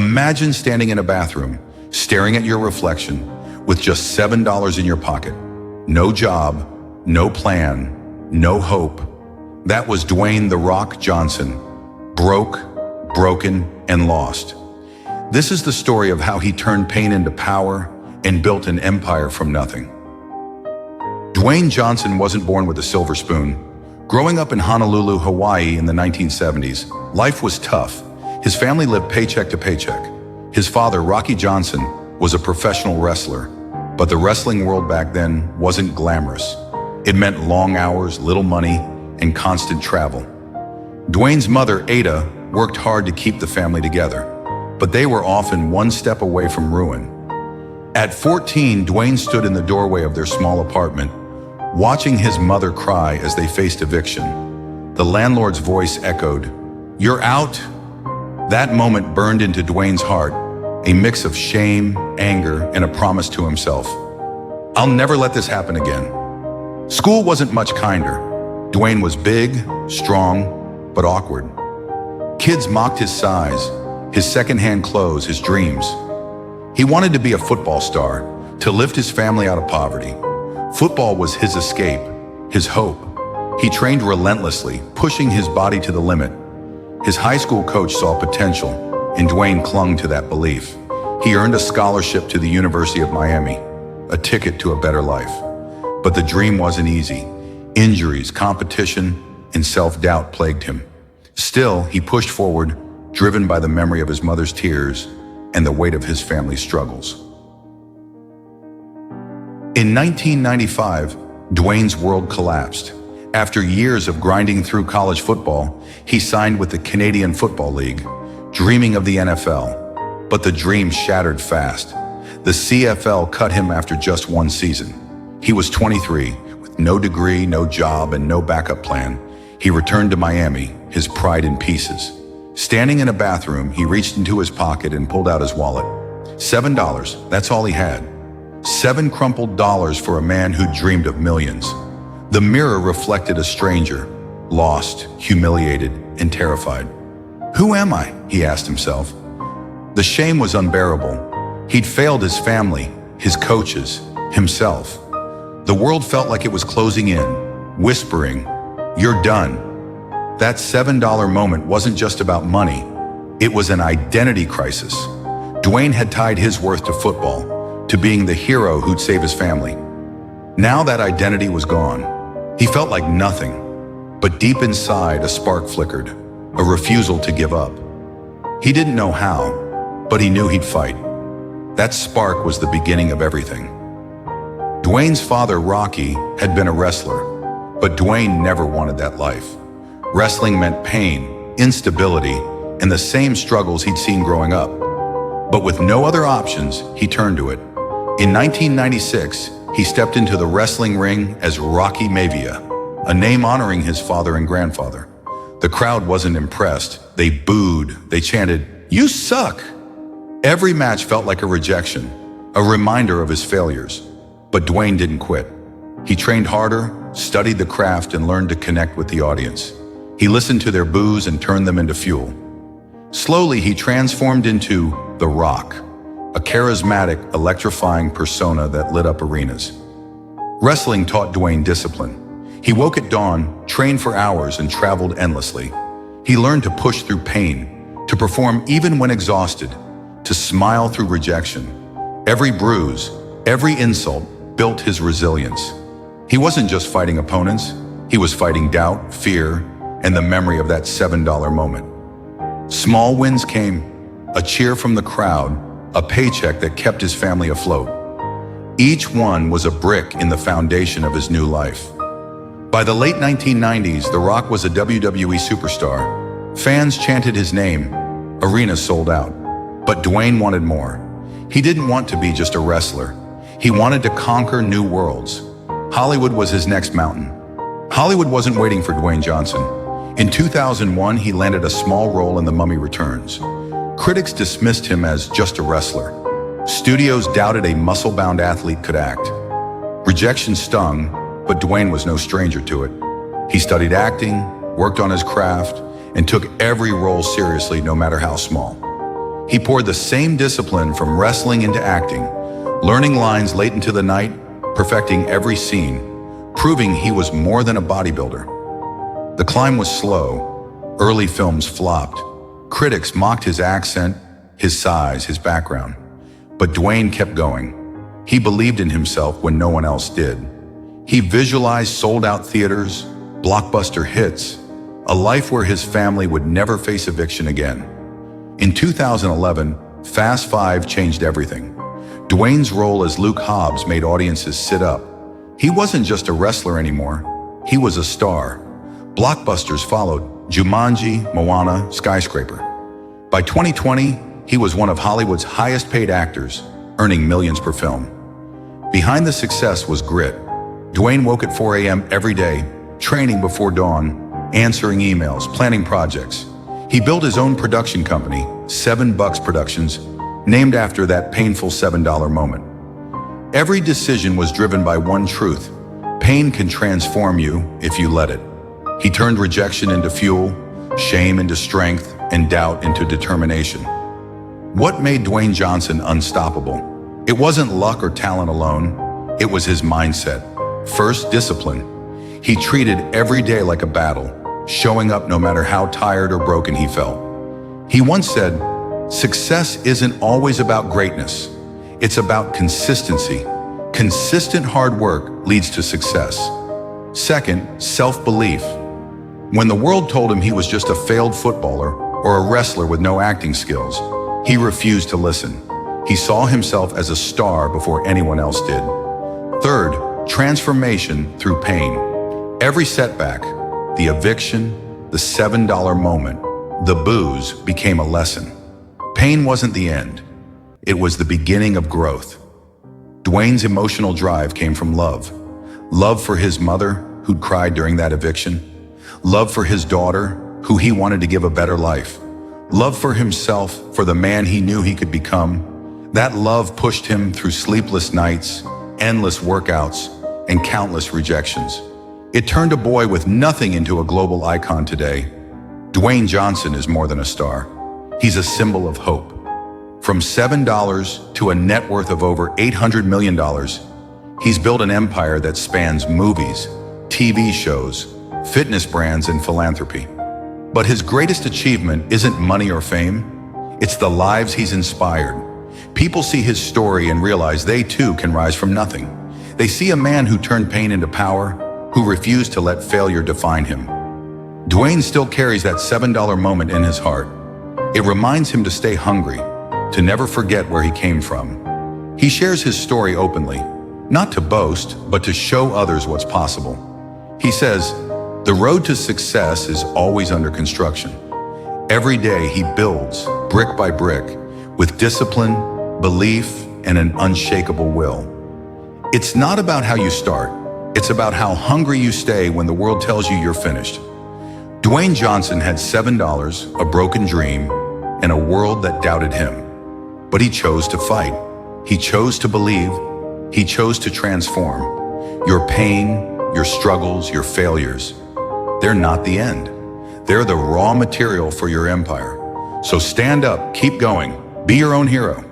Imagine standing in a bathroom, staring at your reflection, with just $7 in your pocket. No job, no plan, no hope. That was Dwayne The Rock Johnson. Broke, broken, and lost. This is the story of how he turned pain into power and built an empire from nothing. Dwayne Johnson wasn't born with a silver spoon. Growing up in Honolulu, Hawaii in the 1970s, life was tough. His family lived paycheck to paycheck. His father, Rocky Johnson, was a professional wrestler, but the wrestling world back then wasn't glamorous. It meant long hours, little money, and constant travel. Dwayne's mother, Ada, worked hard to keep the family together, but they were often one step away from ruin. At 14, Dwayne stood in the doorway of their small apartment, watching his mother cry as they faced eviction. The landlord's voice echoed, "You're out?" That moment burned into Dwayne's heart, a mix of shame, anger, and a promise to himself. "I'll never let this happen again." School wasn't much kinder. Dwayne was big, strong, but awkward. Kids mocked his size, his second-hand clothes, his dreams. He wanted to be a football star, to lift his family out of poverty. Football was his escape, his hope. He trained relentlessly, pushing his body to the limit. His high school coach saw potential, and Dwayne clung to that belief. He earned a scholarship to the University of Miami, a ticket to a better life. But the dream wasn't easy. Injuries, competition, and self-doubt plagued him. Still, he pushed forward, driven by the memory of his mother's tears and the weight of his family's struggles. In 1995, Dwayne's world collapsed. After years of grinding through college football, he signed with the Canadian Football League, dreaming of the NFL. But the dream shattered fast. The CFL cut him after just one season. He was 23, with no degree, no job, and no backup plan. He returned to Miami, his pride in pieces. Standing in a bathroom, he reached into his pocket and pulled out his wallet. $7, that's all he had. 7 crumpled dollars for a man who dreamed of millions. The mirror reflected a stranger, lost, humiliated, and terrified. "Who am I?" he asked himself. The shame was unbearable. He'd failed his family, his coaches, himself. The world felt like it was closing in, whispering, "You're done." That $7 moment wasn't just about money. It was an identity crisis. Dwayne had tied his worth to football, to being the hero who'd save his family. Now that identity was gone. He felt like nothing, but deep inside a spark flickered, a refusal to give up. He didn't know how, but he knew he'd fight. That spark was the beginning of everything. Dwayne's father, Rocky, had been a wrestler, but Dwayne never wanted that life. Wrestling meant pain, instability, and the same struggles he'd seen growing up. But with no other options, he turned to it. In 1996, he stepped into the wrestling ring as Rocky Maivia, a name honoring his father and grandfather. The crowd wasn't impressed. They booed. They chanted, "You suck!" Every match felt like a rejection, a reminder of his failures. But Dwayne didn't quit. He trained harder, studied the craft, and learned to connect with the audience. He listened to their boos and turned them into fuel. Slowly, he transformed into The Rock, a charismatic, electrifying persona that lit up arenas. Wrestling taught Dwayne discipline. He woke at dawn, trained for hours, and traveled endlessly. He learned to push through pain, to perform even when exhausted, to smile through rejection. Every bruise, every insult built his resilience. He wasn't just fighting opponents, he was fighting doubt, fear, and the memory of that $7 moment. Small wins came, a cheer from the crowd, a paycheck that kept his family afloat. Each one was a brick in the foundation of his new life. By the late 1990s, The Rock was a WWE superstar. Fans chanted his name, arenas sold out. But Dwayne wanted more. He didn't want to be just a wrestler. He wanted to conquer new worlds. Hollywood was his next mountain. Hollywood wasn't waiting for Dwayne Johnson. In 2001, he landed a small role in The Mummy Returns. Critics dismissed him as just a wrestler. Studios doubted a muscle-bound athlete could act. Rejection stung, but Dwayne was no stranger to it. He studied acting, worked on his craft, and took every role seriously, no matter how small. He poured the same discipline from wrestling into acting, learning lines late into the night, perfecting every scene, proving he was more than a bodybuilder. The climb was slow. Early films flopped. Critics mocked his accent, his size, his background. But Dwayne kept going. He believed in himself when no one else did. He visualized sold-out theaters, blockbuster hits, a life where his family would never face eviction again. In 2011, Fast Five changed everything. Dwayne's role as Luke Hobbs made audiences sit up. He wasn't just a wrestler anymore. He was a star. Blockbusters followed: Jumanji, Moana, Skyscraper. By 2020, he was one of Hollywood's highest-paid actors, earning millions per film. Behind the success was grit. Dwayne woke at 4 a.m. every day, training before dawn, answering emails, planning projects. He built his own production company, $7 Productions, named after that painful $7 moment. Every decision was driven by one truth: pain can transform you if you let it. He turned rejection into fuel, shame into strength, and doubt into determination. What made Dwayne Johnson unstoppable? It wasn't luck or talent alone. It was his mindset. First, discipline. He treated every day like a battle, showing up no matter how tired or broken he felt. He once said, "Success isn't always about greatness. It's about consistency. Consistent hard work leads to success." Second, self-belief. When the world told him he was just a failed footballer or a wrestler with no acting skills, he refused to listen. He saw himself as a star before anyone else did. Third, transformation through pain. Every setback, the eviction, the $7 moment, the booze became a lesson. Pain wasn't the end. It was the beginning of growth. Dwayne's emotional drive came from love. Love for his mother, who'd cried during that eviction. Love for his daughter, who he wanted to give a better life. Love for himself, for the man he knew he could become. That love pushed him through sleepless nights, endless workouts, and countless rejections. It turned a boy with nothing into a global icon today. Dwayne Johnson is more than a star. He's a symbol of hope. From $7 to a net worth of over $800 million, he's built an empire that spans movies, TV shows, fitness brands, and philanthropy. But his greatest achievement isn't money or fame. It's the lives he's inspired. People see his story and realize they too can rise from nothing. They see a man who turned pain into power, who refused to let failure define him. Dwayne still carries that $7 moment in his heart. It reminds him to stay hungry, to never forget where he came from. He shares his story openly, not to boast, but to show others what's possible. He says, "The road to success is always under construction." Every day he builds, brick by brick, with discipline, belief, and an unshakable will. It's not about how you start. It's about how hungry you stay when the world tells you you're finished. Dwayne Johnson had $7, a broken dream, and a world that doubted him. But he chose to fight. He chose to believe. He chose to transform. Your pain, your struggles, your failures, they're not the end. They're the raw material for your empire. So stand up, keep going, be your own hero.